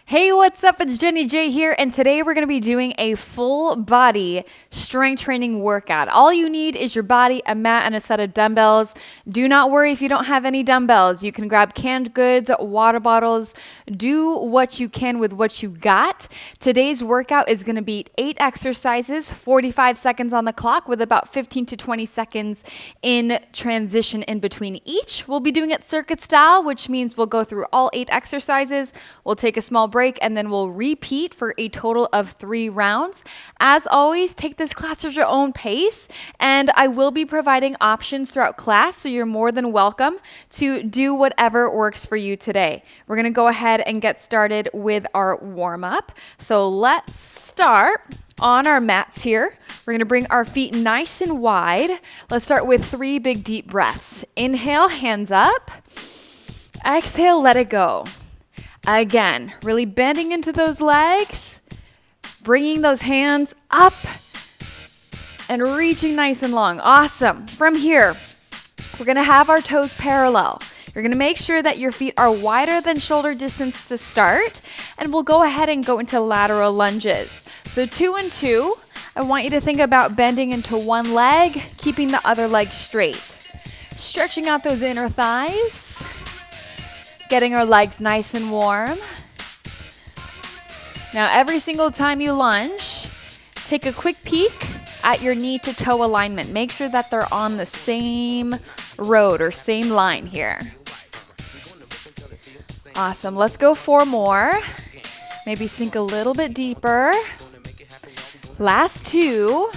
Hey, what's up? It's Jenny J here, and today we're going to be doing a full body strength training workout. All you need is your body, a mat, and a set of dumbbells. Do not worry if you don't have any dumbbells. You can grab canned goods, water bottles, do what you can with what you got. Today's workout is going to be 8 exercises, 45 seconds on the clock with about 15 to 20 seconds in transition in between each. We'll be doing it circuit style, which means we'll go through all 8 exercises. We'll take a small break and then we'll repeat for a total of 3 rounds. As always, take this class at your own pace, and I will be providing options throughout class, so you're more than welcome to do whatever works for you today. We're going to go ahead and get started with our warm-up. So let's start on our mats here. We're going to bring our feet nice and wide. Let's start with 3 big deep breaths. Inhale, hands up. Exhale, let it go. Again, really bending into those legs, bringing those hands up and reaching nice and long. Awesome. From here, we're going to have our toes parallel. You're going to make sure that your feet are wider than shoulder distance to start, and we'll go ahead and go into lateral lunges. So 2 and 2, I want you to think about bending into one leg, keeping the other leg straight. Stretching out those inner thighs. Getting our legs nice and warm. Now, every single time you lunge, take a quick peek at your knee to toe alignment. Make sure that they're on the same road or same line here. Awesome. Let's go 4 more. Maybe sink a little bit deeper. Last 2.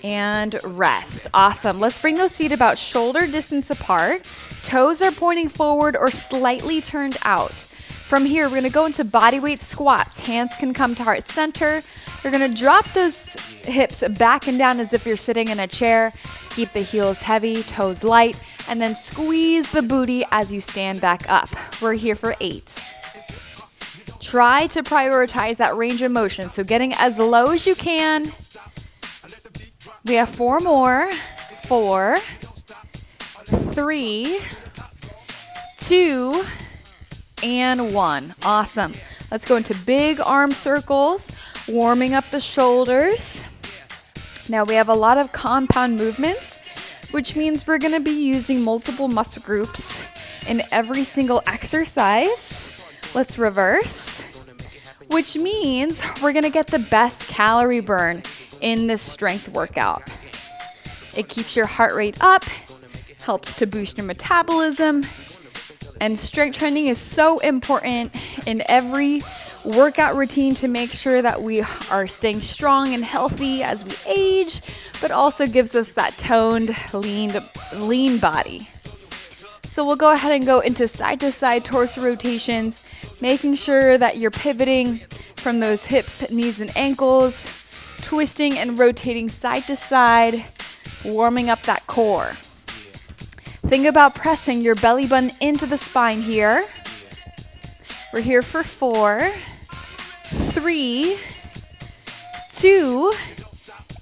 And rest. Awesome. Let's bring those feet about shoulder distance apart. Toes are pointing forward or slightly turned out. From here, we're going to go into bodyweight squats. Hands can come to heart center. You're going to drop those hips back and down as if you're sitting in a chair. Keep the heels heavy, toes light, and then squeeze the booty as you stand back up. We're here for 8. Try to prioritize that range of motion, so getting as low as you can. We have 4 more. 4, 3, 2, and 1. Awesome. Let's go into big arm circles, warming up the shoulders. Now we have a lot of compound movements, which means we're going to be using multiple muscle groups in every single exercise. Let's reverse, which means we're going to get the best calorie burn in this strength workout. It keeps your heart rate up, helps to boost your metabolism, and strength training is so important in every workout routine to make sure that we are staying strong and healthy as we age, but also gives us that toned, lean body. So we'll go ahead and go into side-to-side torso rotations, making sure that you're pivoting from those hips, knees, and ankles, twisting and rotating side to side, warming up that core. Think about pressing your belly button into the spine here. We're here for 4, 3, 2,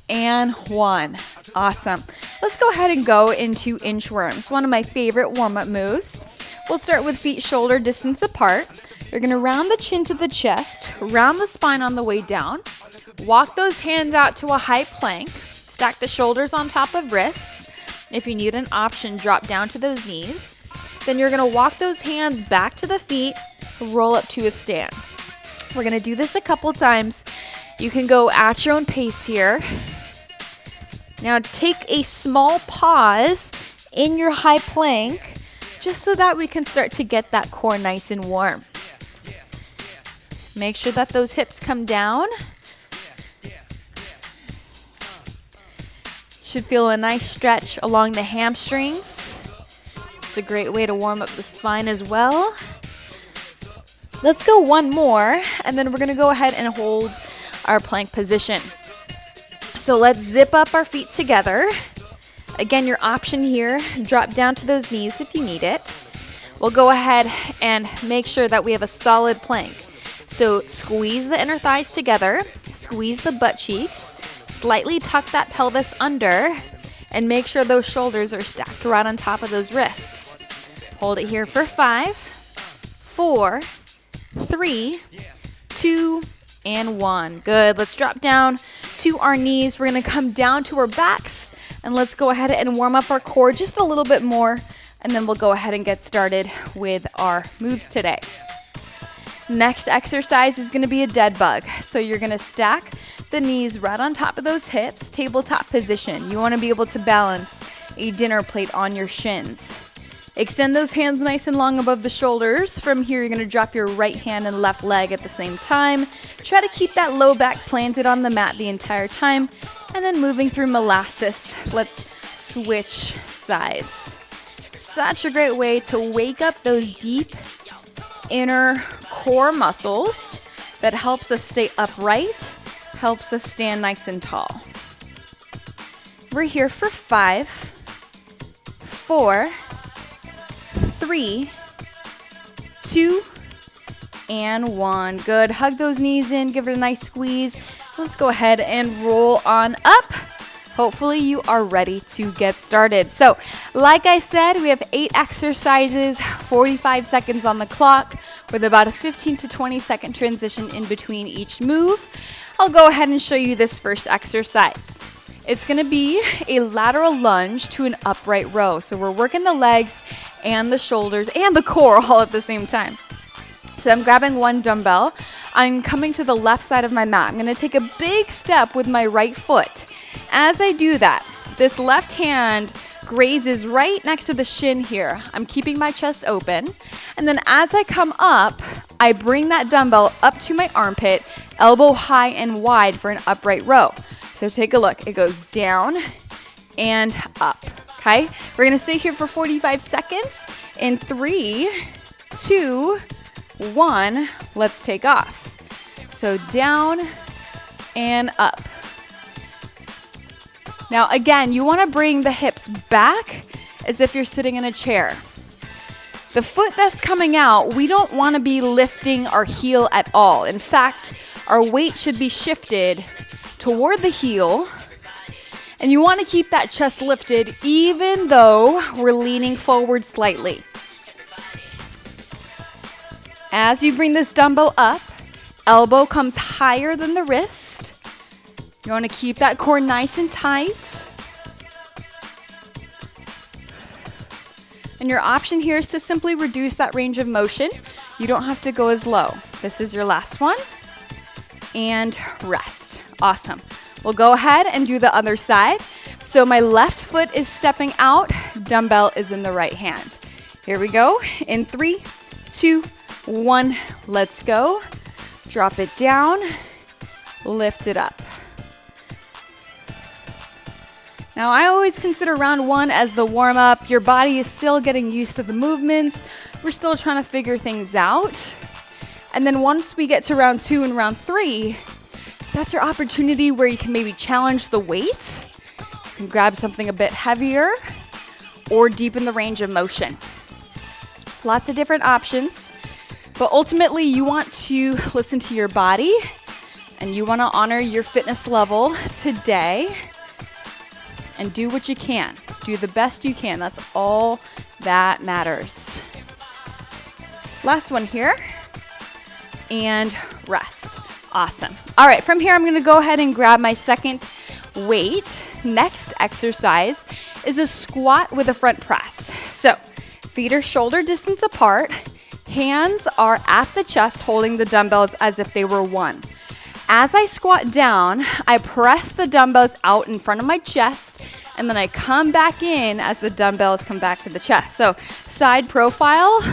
and 1. Awesome. Let's go ahead and go into inchworms, one of my favorite warm-up moves. We'll start with feet shoulder distance apart. You're going to round the chin to the chest, round the spine on the way down. Walk those hands out to a high plank. Stack the shoulders on top of wrists. If you need an option, drop down to those knees. Then you're going to walk those hands back to the feet, roll up to a stand. We're going to do this a couple times. You can go at your own pace here. Now take a small pause in your high plank, just so that we can start to get that core nice and warm. Make sure that those hips come down. Should feel a nice stretch along the hamstrings. It's a great way to warm up the spine as well. Let's go 1 more, and then we're going to go ahead and hold our plank position. So let's zip up our feet together. Again, your option here, drop down to those knees if you need it. We'll go ahead and make sure that we have a solid plank. So squeeze the inner thighs together, squeeze the butt cheeks, slightly tuck that pelvis under, and make sure those shoulders are stacked right on top of those wrists. Hold it here for 5, 4, 3, 2, and 1. Good. Let's drop down to our knees. We're going to come down to our backs, and let's go ahead and warm up our core just a little bit more, and then we'll go ahead and get started with our moves today. Next exercise is going to be a dead bug. So you're going to stack the knees right on top of those hips, tabletop position. You want to be able to balance a dinner plate on your shins. Extend those hands nice and long above the shoulders. From here, you're going to drop your right hand and left leg at the same time. Try to keep that low back planted on the mat the entire time. And then moving through molasses, let's switch sides. Such a great way to wake up those deep inner core muscles that helps us stay upright, helps us stand nice and tall. We're here for 5, 4, 3, 2, and 1. Good. Hug those knees in, give it a nice squeeze. Let's go ahead and roll on up. Hopefully you are ready to get started. So, like I said, we have 8 exercises, 45 seconds on the clock, with about a 15 to 20 second transition in between each move. I'll go ahead and show you this first exercise. It's going to be a lateral lunge to an upright row. So we're working the legs and the shoulders and the core all at the same time. So I'm grabbing one dumbbell. I'm coming to the left side of my mat. I'm going to take a big step with my right foot. As I do that, this left hand grazes right next to the shin here. I'm keeping my chest open. And then as I come up, I bring that dumbbell up to my armpit, elbow high and wide for an upright row. So take a look. It goes down and up. Okay? We're going to stay here for 45 seconds. In 3, 2, 1, let's take off. So down and up. Now again, you want to bring the hips back as if you're sitting in a chair. The foot that's coming out, we don't want to be lifting our heel at all. In fact, our weight should be shifted toward the heel, and you want to keep that chest lifted even though we're leaning forward slightly. As you bring this dumbbell up, elbow comes higher than the wrist. You want to keep that core nice and tight. And your option here is to simply reduce that range of motion. You don't have to go as low. This is your last one. And rest. Awesome. We'll go ahead and do the other side. So my left foot is stepping out. Dumbbell is in the right hand. Here we go. In 3, 2, 1. Let's go. Drop it down. Lift it up. Now, I always consider round 1 as the warm-up. Your body is still getting used to the movements. We're still trying to figure things out. And then once we get to round 2 and round 3, that's your opportunity where you can maybe challenge the weight. You can grab something a bit heavier or deepen the range of motion. Lots of different options. But ultimately, you want to listen to your body and you want to honor your fitness level today. And do what you can. Do the best you can. That's all that matters. Last one here. And rest. Awesome. All right, from here I'm going to go ahead and grab my second weight. Next exercise is a squat with a front press. So feet are shoulder distance apart. Hands are at the chest holding the dumbbells as if they were one. As I squat down, I press the dumbbells out in front of my chest, and then I come back in as the dumbbells come back to the chest. So side profile,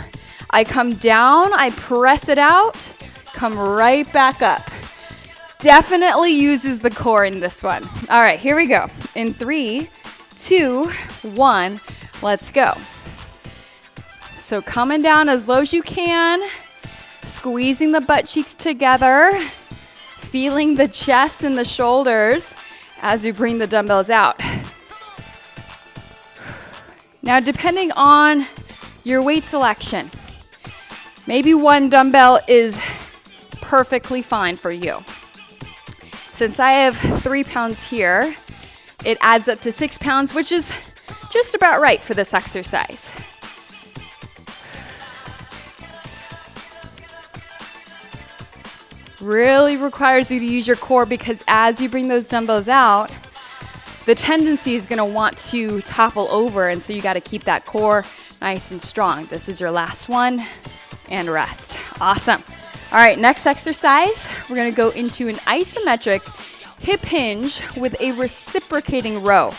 I come down, I press it out, come right back up. Definitely uses the core in this one. All right, here we go. In 3, 2, 1, let's go. So coming down as low as you can, squeezing the butt cheeks together, feeling the chest and the shoulders as we bring the dumbbells out. Now, depending on your weight selection, maybe one dumbbell is perfectly fine for you. Since I have 3 pounds here, it adds up to 6 pounds, which is just about right for this exercise. Really requires you to use your core, because as you bring those dumbbells out, the tendency is going to want to topple over, and so you got to keep that core nice and strong. This is your last one, and rest. Awesome. All right, next exercise, we're going to go into an isometric hip hinge with a reciprocating row.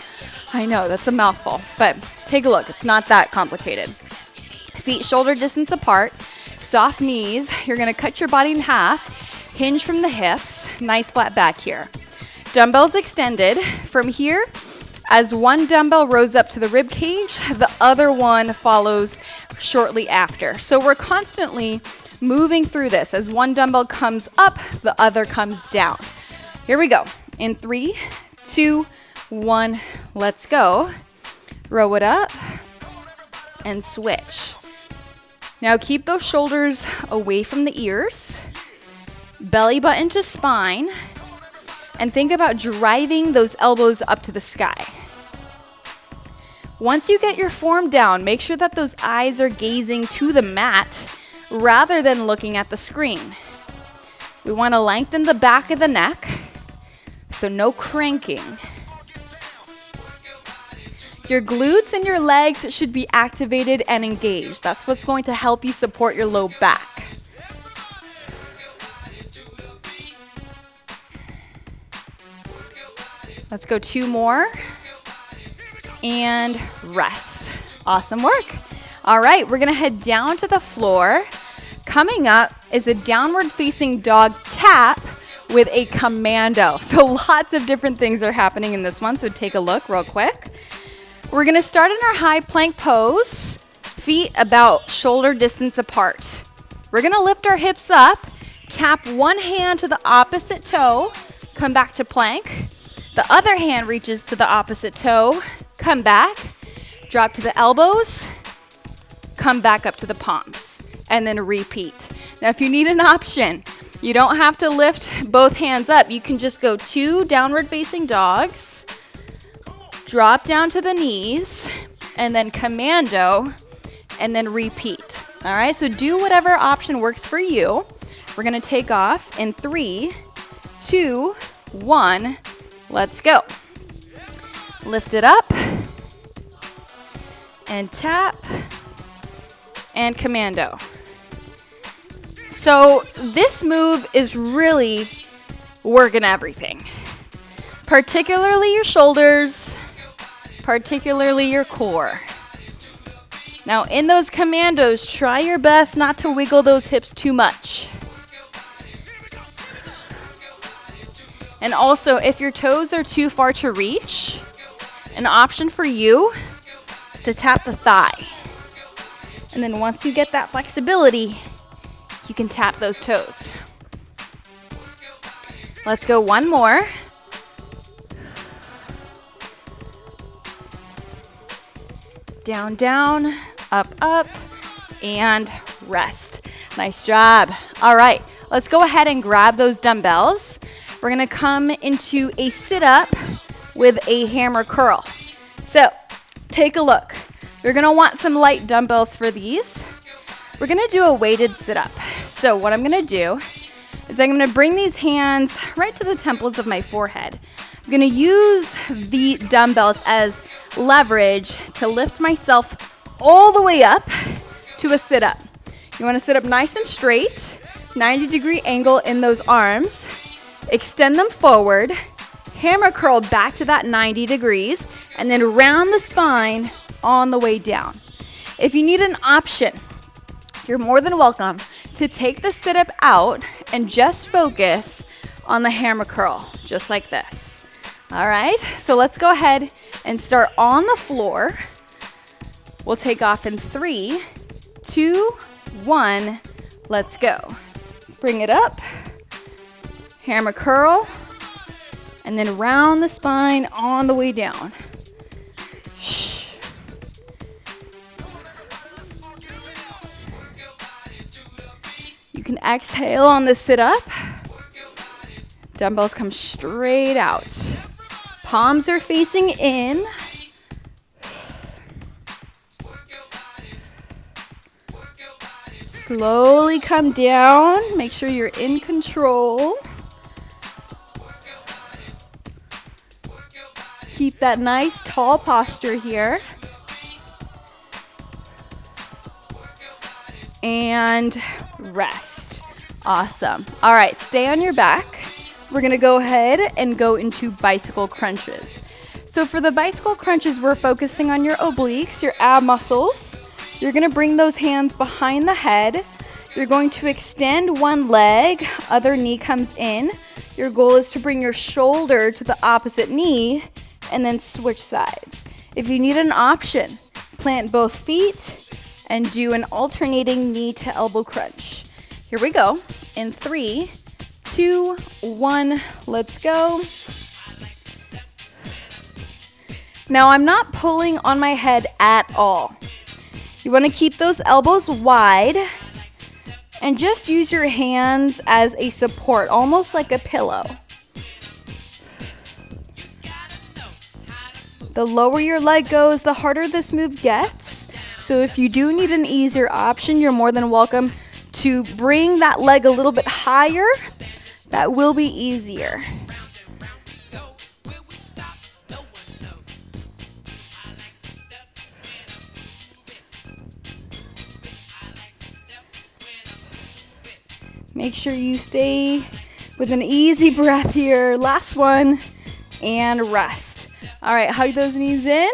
I know, that's a mouthful, but take a look. It's not that complicated. Feet shoulder distance apart, soft knees. You're going to cut your body in half, hinge from the hips, nice flat back here. Dumbbells extended. From here, as one dumbbell rose up to the rib cage, the other one follows shortly after. So we're constantly moving through this. As one dumbbell comes up, the other comes down. Here we go. In 3, 2, 1, let's go. Row it up and switch. Now keep those shoulders away from the ears, belly button to spine, and think about driving those elbows up to the sky. Once you get your form down, make sure that those eyes are gazing to the mat rather than looking at the screen. We want to lengthen the back of the neck, so no cranking. Your glutes and your legs should be activated and engaged. That's what's going to help you support your low back. Let's go 2 more. And rest. Awesome work. All right, we're gonna head down to the floor. Coming up is a downward facing dog tap with a commando. So lots of different things are happening in this one, so take a look real quick. We're gonna start in our high plank pose, feet about shoulder distance apart. We're gonna lift our hips up, tap one hand to the opposite toe, come back to plank. The other hand reaches to the opposite toe, come back, drop to the elbows, come back up to the palms, and then repeat. Now, if you need an option, you don't have to lift both hands up. You can just go 2 downward facing dogs, drop down to the knees, and then commando, and then repeat. All right, so do whatever option works for you. We're gonna take off in 3, 2, 1, let's go. Lift it up, and tap, and commando. So this move is really working everything, particularly your shoulders, particularly your core. Now in those commandos, try your best not to wiggle those hips too much. And also, if your toes are too far to reach, an option for you is to tap the thigh. And then once you get that flexibility, you can tap those toes. Let's go 1 more. Down, down, up, up, and rest. Nice job. All right, let's go ahead and grab those dumbbells. We're gonna come into a sit-up with a hammer curl. So, take a look. You're gonna want some light dumbbells for these. We're gonna do a weighted sit-up. So what I'm gonna do is I'm gonna bring these hands right to the temples of my forehead. I'm gonna use the dumbbells as leverage to lift myself all the way up to a sit-up. You wanna sit up nice and straight, 90-degree angle in those arms. Extend them forward, hammer curl back to that 90 degrees, and then round the spine on the way down. If you need an option, you're more than welcome to take the sit-up out and just focus on the hammer curl, just like this. All right, so let's go ahead and start on the floor. We'll take off in 3, 2, 1, let's go. Bring it up. Hammer curl, and then round the spine on the way down. You can exhale on the sit-up. Dumbbells come straight out. Palms are facing in. Slowly come down. Make sure you're in control. Keep that nice tall posture here. And rest. Awesome. All right, stay on your back. We're gonna go ahead and go into bicycle crunches. So for the bicycle crunches, we're focusing on your obliques, your ab muscles. You're gonna bring those hands behind the head. You're going to extend one leg, other knee comes in. Your goal is to bring your shoulder to the opposite knee and then switch sides. If you need an option, plant both feet and do an alternating knee to elbow crunch. Here we go. In 3, 2, 1, let's go. Now I'm not pulling on my head at all. You want to keep those elbows wide and just use your hands as a support, almost like a pillow. The lower your leg goes, the harder this move gets. So if you do need an easier option, you're more than welcome to bring that leg a little bit higher. That will be easier. Make sure you stay with an easy breath here. Last one, and rest. All right, hug those knees in.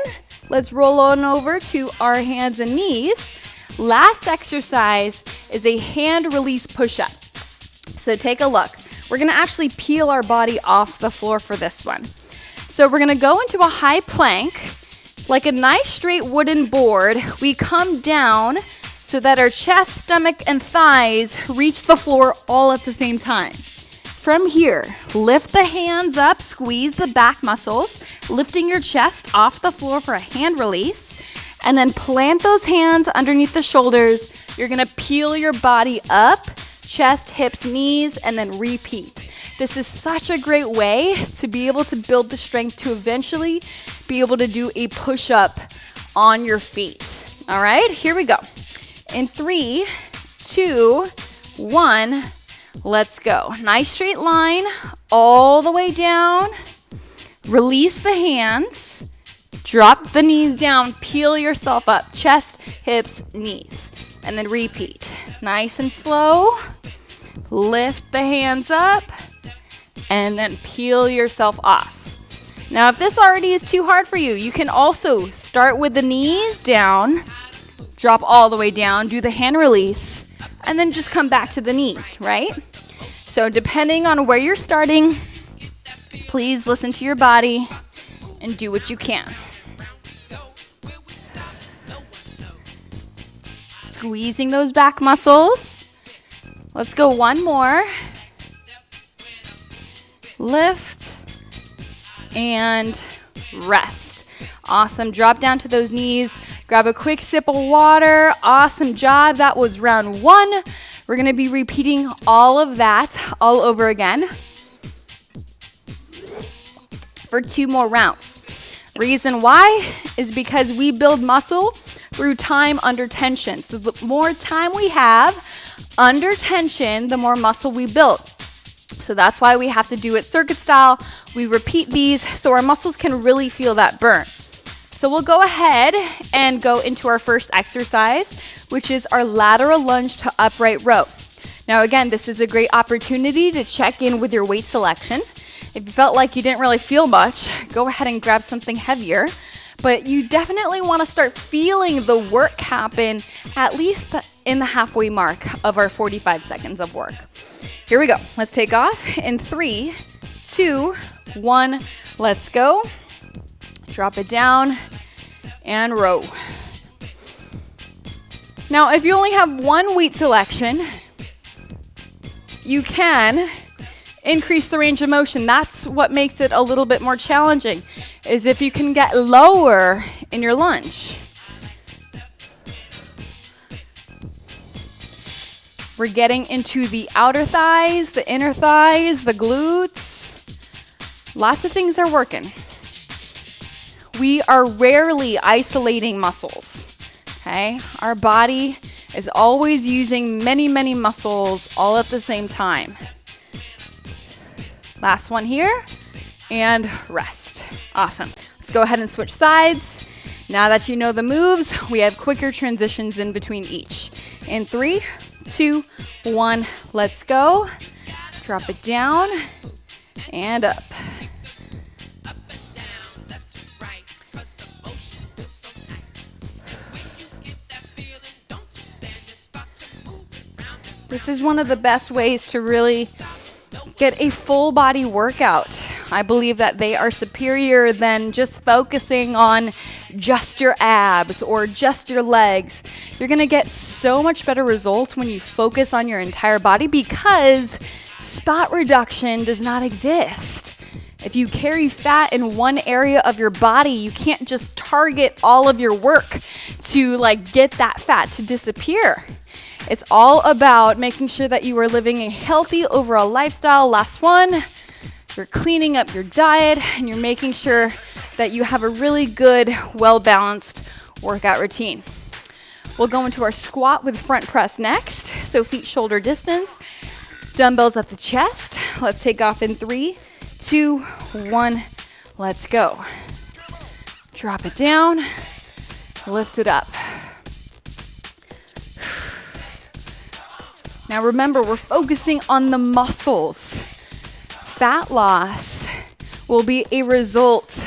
Let's roll on over to our hands and knees. Last exercise is a hand release push-up. So take a look. We're gonna actually peel our body off the floor for this one. So we're gonna go into a high plank, like a nice straight wooden board. We come down so that our chest, stomach, and thighs reach the floor all at the same time. From here, lift the hands up, squeeze the back muscles, lifting your chest off the floor for a hand release, and then plant those hands underneath the shoulders. You're gonna peel your body up, chest, hips, knees, and then repeat. This is such a great way to be able to build the strength to eventually be able to do a push-up on your feet. All right, here we go. In 3, 2, 1, let's go. Nice straight line all the way down. Release the hands. Drop the knees down. Peel yourself up. Chest, hips, knees. And then repeat. Nice and slow. Lift the hands up. And then peel yourself off. Now, if this already is too hard for you, you can also start with the knees down. Drop all the way down, do the hand release, and then just come back to the knees, right? So depending on where you're starting, please listen to your body and do what you can. Squeezing those back muscles. Let's go one more. Lift and rest. Awesome, drop down to those knees. Grab a quick sip of water. Awesome job. That was round 1. We're going to be repeating all of that all over again for 2 more rounds. Reason why is because we build muscle through time under tension. So the more time we have under tension, the more muscle we build. So that's why we have to do it circuit style. We repeat these so our muscles can really feel that burn. So we'll go ahead and go into our first exercise, which is our lateral lunge to upright row. Now again, this is a great opportunity to check in with your weight selection. If you felt like you didn't really feel much, go ahead and grab something heavier. But you definitely want to start feeling the work happen at least in the halfway mark of our 45 seconds of work. Here we go. Let's take off in 3, 2, 1. Let's go. Drop it down and row. Now, if you only have one weight selection, you can increase the range of motion. That's what makes it a little bit more challenging, is if you can get lower in your lunge. We're getting into the outer thighs, the inner thighs, the glutes. Lots of things are working. We are rarely isolating muscles, okay? Our body is always using many, many muscles all at the same time. Last one here, and rest. Awesome. Let's go ahead and switch sides. Now that you know the moves, we have quicker transitions in between each. In 3, 2, 1, let's go. Drop it down and up. This is one of the best ways to really get a full body workout. I believe that they are superior than just focusing on just your abs or just your legs. You're gonna get so much better results when you focus on your entire body because spot reduction does not exist. If you carry fat in one area of your body, you can't just target all of your work to like get that fat to disappear. It's all about making sure that you are living a healthy overall lifestyle. Last one, you're cleaning up your diet and you're making sure that you have a really good, well-balanced workout routine. We'll go into our squat with front press next. So feet shoulder distance, dumbbells at the chest. Let's take off in 3, 2, 1, let's go. Drop it down, lift it up. Now remember, we're focusing on the muscles. Fat loss will be a result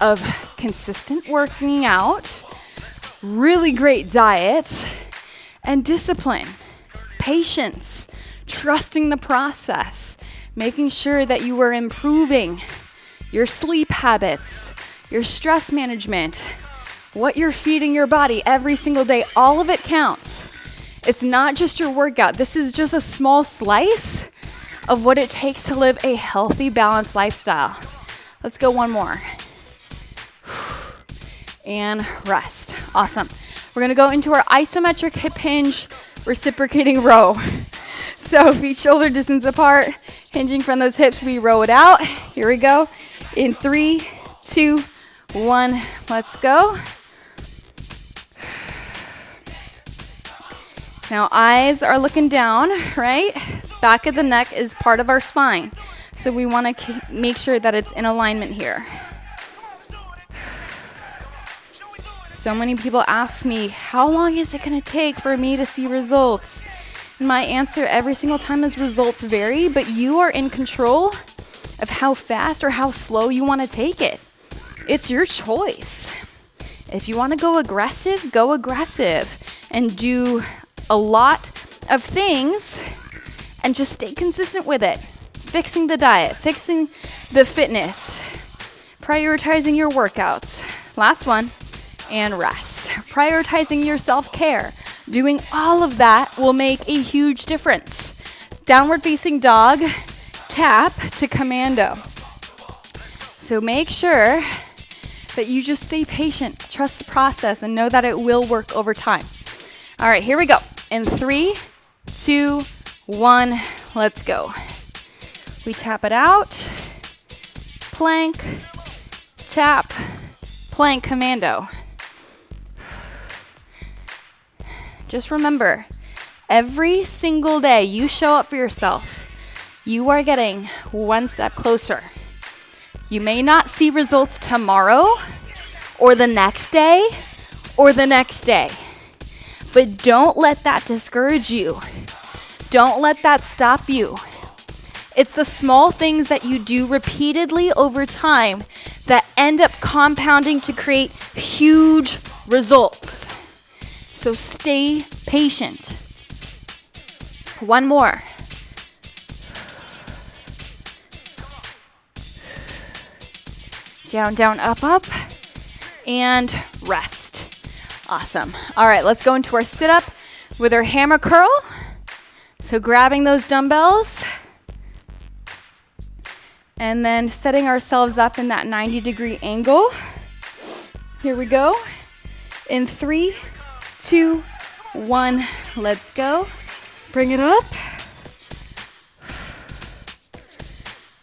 of consistent working out, really great diet, and discipline, patience, trusting the process, making sure that you are improving your sleep habits, your stress management, what you're feeding your body every single day. All of it counts. It's not just your workout. This is just a small slice of what it takes to live a healthy, balanced lifestyle. Let's go one more. And rest. Awesome. We're gonna go into our isometric hip hinge reciprocating row. So feet shoulder distance apart, hinging from those hips, we row it out. Here we go. In 3, 2, 1, let's go. Now eyes are looking down, right? Back of the neck is part of our spine. So we wanna make sure that it's in alignment here. So many people ask me, how long is it gonna take for me to see results? And my answer every single time is results vary, but you are in control of how fast or how slow you wanna take it. It's your choice. If you wanna go aggressive and do a lot of things and just stay consistent with it. Fixing the diet, fixing the fitness, prioritizing your workouts. Last one, and rest. Prioritizing your self-care. Doing all of that will make a huge difference. Downward facing dog, tap to commando. So make sure that you just stay patient, trust the process, and know that it will work over time. All right, here we go. In 3, 2, 1, let's go. We tap it out, plank, tap, plank, commando. Just remember, every single day you show up for yourself, you are getting one step closer. You may not see results tomorrow, or the next day, or the next day. But don't let that discourage you. Don't let that stop you. It's the small things that you do repeatedly over time that end up compounding to create huge results. So stay patient. One more. Down, down, up, up, and rest. Awesome. All right, let's go into our sit-up with our hammer curl. So grabbing those dumbbells and then setting ourselves up in that 90-degree angle. Here we go. In 3, 2, 1, let's go. Bring it up.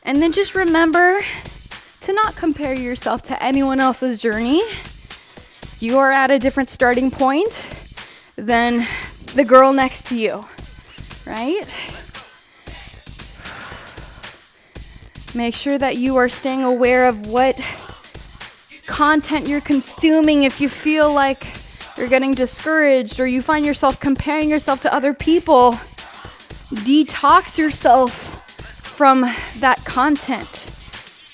And then just remember to not compare yourself to anyone else's journey. You are at a different starting point than the girl next to you, right? Make sure that you are staying aware of what content you're consuming. If you feel like you're getting discouraged or you find yourself comparing yourself to other people, detox yourself from that content.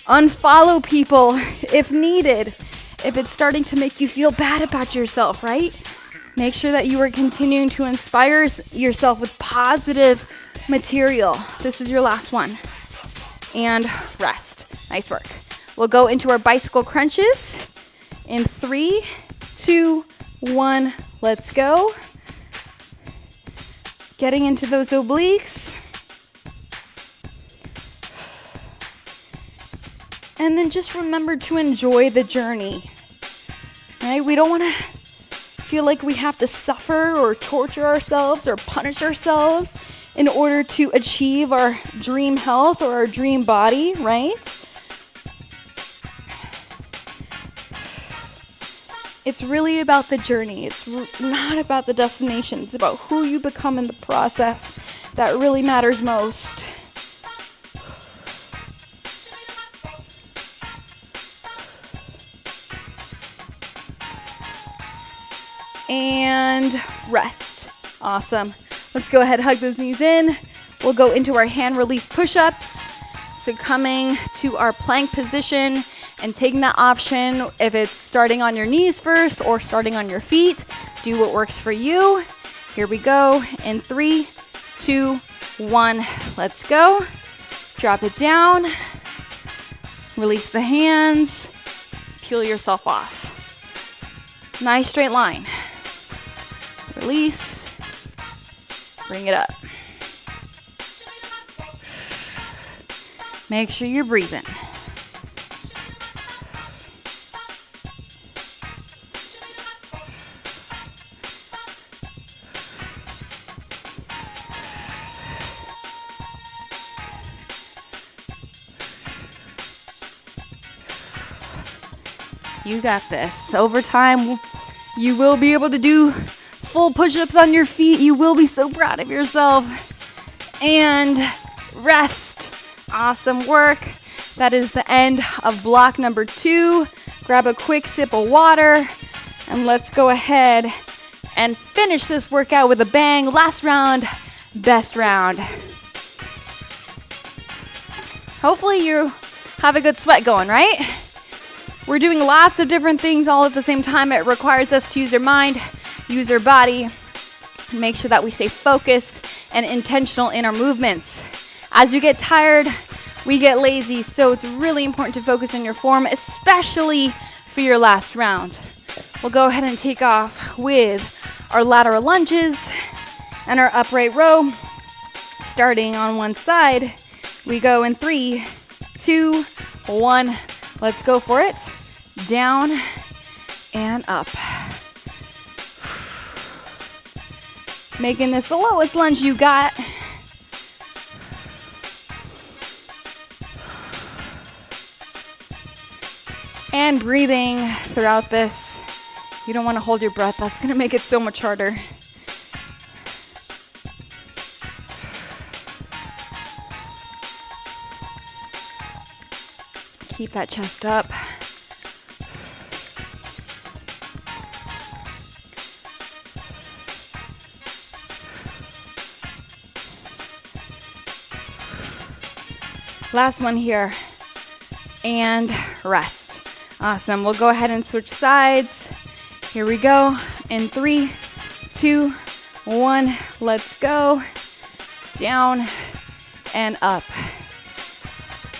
Unfollow people if needed, if it's starting to make you feel bad about yourself, right? Make sure that you are continuing to inspire yourself with positive material. This is your last one. And rest. Nice work. We'll go into our bicycle crunches in 3, 2, 1. Let's go. Getting into those obliques. And then just remember to enjoy the journey. Right? We don't want to feel like we have to suffer or torture ourselves or punish ourselves in order to achieve our dream health or our dream body, right? It's really about the journey. It's not about the destination. It's about who you become in the process that really matters most. And rest. Awesome. Let's go ahead, hug those knees in. We'll go into our hand release push-ups. So coming to our plank position and taking that option, if it's starting on your knees first or starting on your feet, do what works for you. Here we go. In 3, 2, 1, let's go. Drop it down. Release the hands. Peel yourself off. Nice straight line. Release. Bring it up. Make sure you're breathing. You got this. Over time, you will be able to do full push-ups on your feet. You will be so proud of yourself. And rest. Awesome work. That is the end of block number 2. Grab a quick sip of water and let's go ahead and finish this workout with a bang. Last round, best round. Hopefully you have a good sweat going, right? We're doing lots of different things all at the same time. It requires us to use our mind, use our body, and make sure that we stay focused and intentional in our movements. As you get tired, we get lazy, so it's really important to focus on your form, especially for your last round. We'll go ahead and take off with our lateral lunges and our upright row. Starting on one side, we go in 3, 2, 1. Let's go for it. Down and up. Making this the lowest lunge you got. And breathing throughout this. You don't want to hold your breath. That's going to make it so much harder. Keep that chest up. Last one here. And rest. Awesome. We'll go ahead and switch sides. Here we go. In 3, 2, 1. Let's go. Down and up.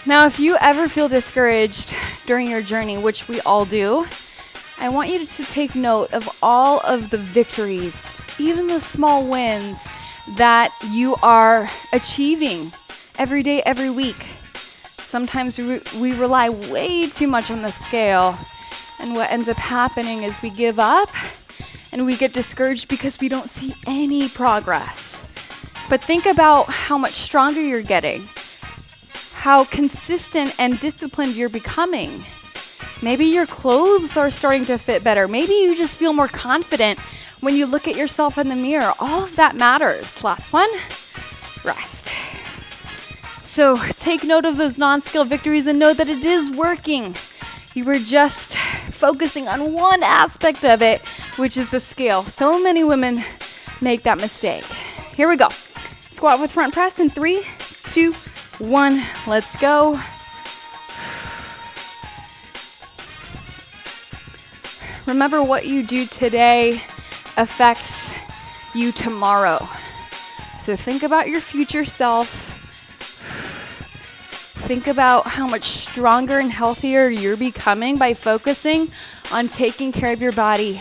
Now, if you ever feel discouraged during your journey, which we all do, I want you to take note of all of the victories, even the small wins that you are achieving every day, every week. Sometimes we rely way too much on the scale, and what ends up happening is we give up and we get discouraged because we don't see any progress. But think about how much stronger you're getting, how consistent and disciplined you're becoming. Maybe your clothes are starting to fit better. Maybe you just feel more confident when you look at yourself in the mirror. All of that matters. Last one, rest. So take note of those non-skill victories and know that it is working. You were just focusing on one aspect of it, which is the scale. So many women make that mistake. Here we go. Squat with front press in 3, 2, 1. Let's go. Remember, what you do today affects you tomorrow. So think about your future self. Think about how much stronger and healthier you're becoming by focusing on taking care of your body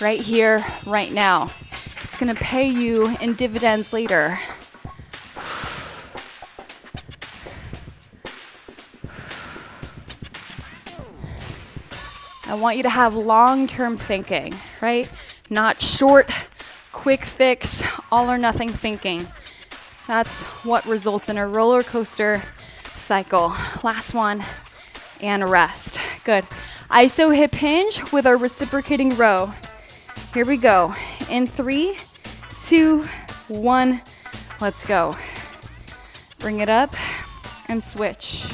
right here, right now. It's going to pay you in dividends later. I want you to have long-term thinking, right? Not short, quick fix, all or nothing thinking. That's what results in a roller coaster cycle. Last one, and rest. Good. Iso hip hinge with our reciprocating row. Here we go. In 3, 2, 1, let's go. Bring it up and switch.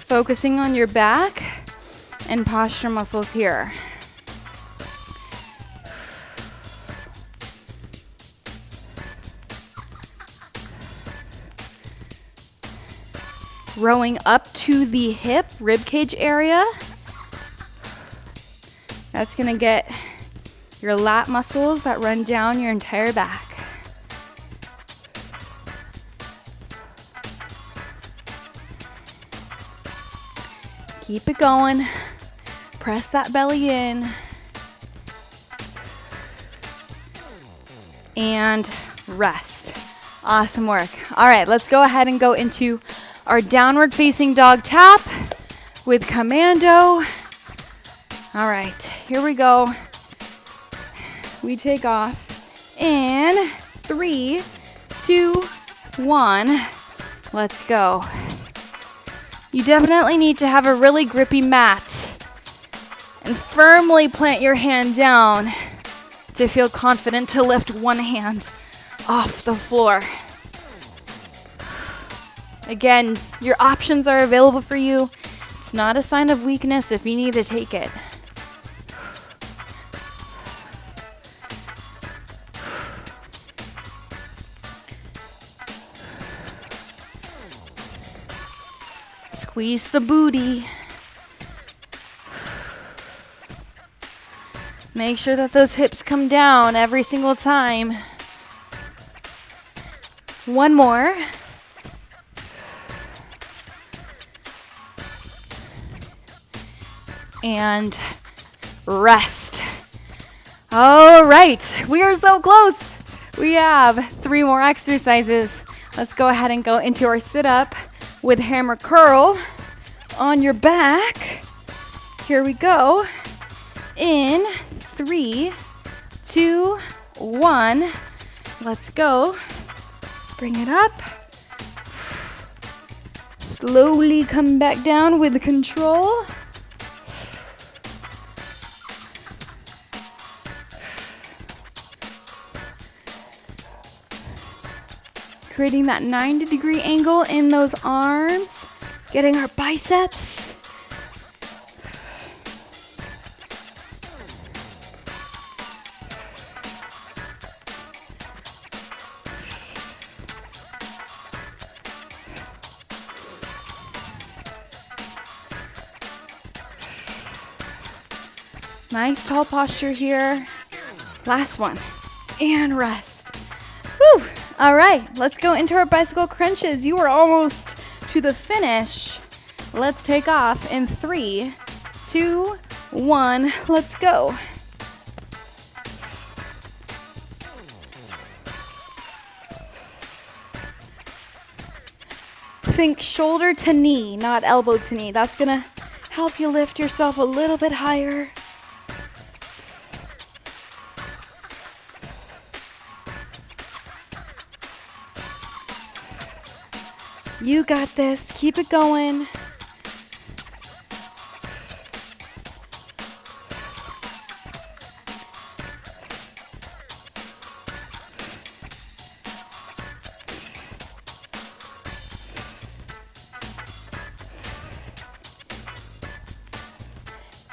Focusing on your back and posture muscles here. Rowing up to the hip, rib cage area. That's gonna get your lat muscles that run down your entire back. Keep it going. Press that belly in. And rest. Awesome work. All right, let's go ahead and go into our downward facing dog tap with commando. All right, here we go. We take off in 3, 2, 1. Let's go. You definitely need to have a really grippy mat and firmly plant your hand down to feel confident to lift one hand off the floor. Again, your options are available for you. It's not a sign of weakness if you need to take it. Squeeze the booty. Make sure that those hips come down every single time. One more. And rest. All right, we are so close. We have 3 more exercises. Let's go ahead and go into our sit-up with hammer curl on your back. Here we go. In 3, 2, 1. Let's go. Bring it up. Slowly come back down with control. Creating that 90-degree angle in those arms, getting our biceps. Nice tall posture here. Last one, and rest. Whew. All right, let's go into our bicycle crunches. You are almost to the finish. Let's take off in 3, 2, 1. Let's go. Think shoulder to knee, not elbow to knee. That's gonna help you lift yourself a little bit higher. You got this. Keep it going.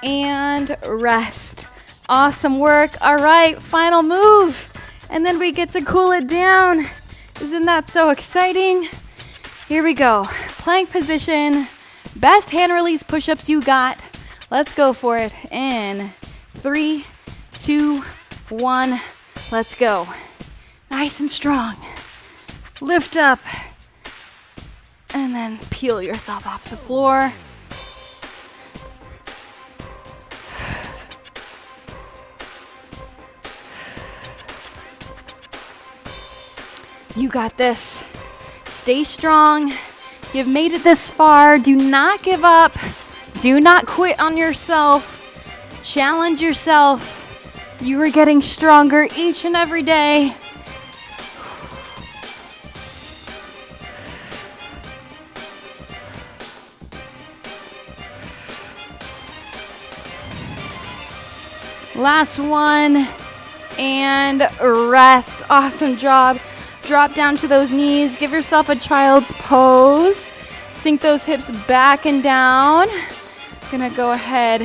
and rest. Awesome work. All right, final move. And then we get to cool it down. Isn't that so exciting? Here we go. Plank position. Best hand release push-ups you got. Let's go for it. In 3, 2, 1. Let's go. Nice and strong. Lift up. And then peel yourself off the floor. You got this. Stay strong. You've made it this far. Do not give up. Do not quit on yourself. Challenge yourself. You are getting stronger each and every day. Last one. And rest. Awesome job. Drop down to those knees. Give yourself a child's pose. Sink those hips back and down. Gonna go ahead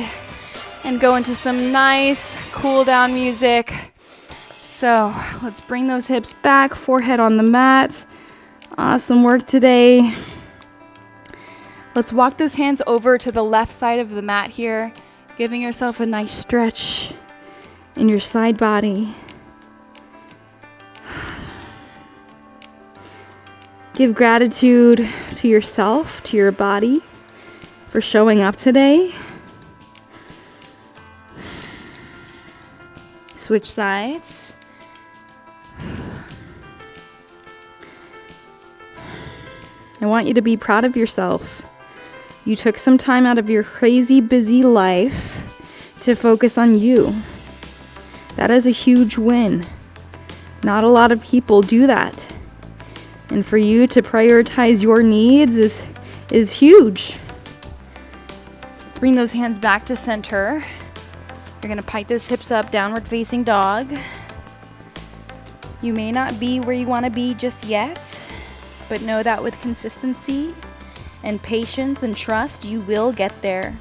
and go into some nice cool down music. So let's bring those hips back, forehead on the mat. Awesome work today. Let's walk those hands over to the left side of the mat here, giving yourself a nice stretch in your side body. Give gratitude to yourself, to your body, for showing up today. Switch sides. I want you to be proud of yourself. You took some time out of your crazy busy life to focus on you. That is a huge win. Not a lot of people do that. And for you to prioritize your needs is huge. Let's bring those hands back to center. You're gonna pike those hips up, downward facing dog. You may not be where you wanna be just yet, but know that with consistency and patience and trust, you will get there.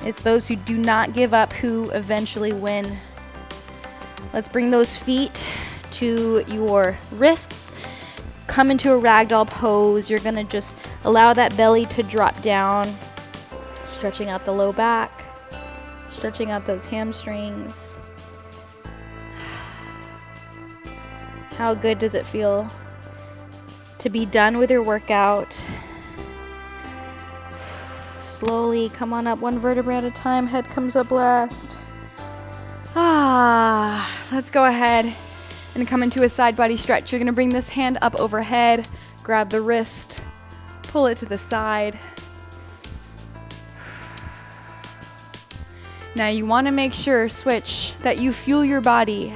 It's those who do not give up who eventually win. Let's bring those feet to your wrists. Come into a ragdoll pose. You're gonna just allow that belly to drop down, stretching out the low back, stretching out those hamstrings. How good does it feel to be done with your workout? Slowly come on up, one vertebra at a time. Head comes up last. Let's go ahead and come into a side body stretch. You're gonna bring this hand up overhead, grab the wrist, pull it to the side. Now you wanna make sure, switch, that you fuel your body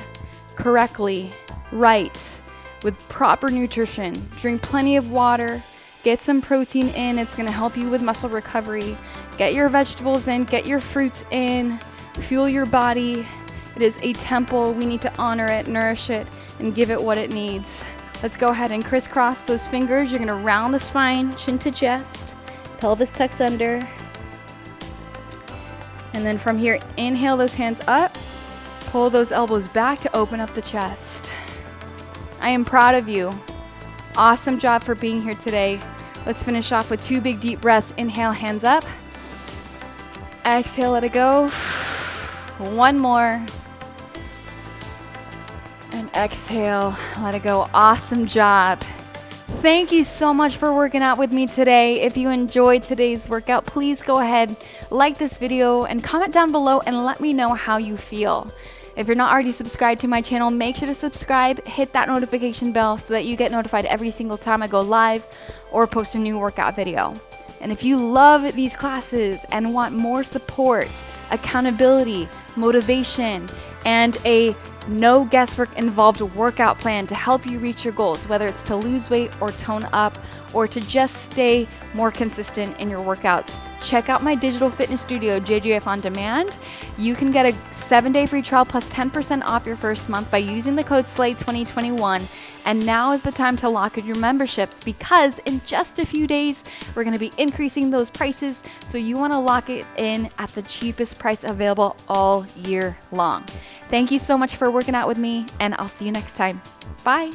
correctly, right, with proper nutrition. Drink plenty of water, get some protein in. It's gonna help you with muscle recovery. Get your vegetables in, get your fruits in, fuel your body. It is a temple. We need to honor it, nourish it, and give it what it needs. Let's go ahead and crisscross those fingers. You're gonna round the spine, chin to chest, pelvis tucks under. And then from here, inhale those hands up, pull those elbows back to open up the chest. I am proud of you. Awesome job for being here today. Let's finish off with 2 big deep breaths. Inhale, hands up. Exhale, let it go. 1 more. And exhale, let it go. Awesome job. Thank you so much for working out with me today. If you enjoyed today's workout, please go ahead, like this video, and comment down below and let me know how you feel. If you're not already subscribed to my channel, make sure to subscribe, hit that notification bell so that you get notified every single time I go live or post a new workout video. And if you love these classes and want more support, accountability, motivation, and a no guesswork involved workout plan to help you reach your goals, whether it's to lose weight or tone up or to just stay more consistent in your workouts, check out my digital fitness studio, JJF On Demand. You can get a 7-day free trial plus 10% off your first month by using the code SLAY2021 And now is the time to lock in your memberships, because in just a few days, we're gonna be increasing those prices. So you wanna lock it in at the cheapest price available all year long. Thank you so much for working out with me, and I'll see you next time. Bye.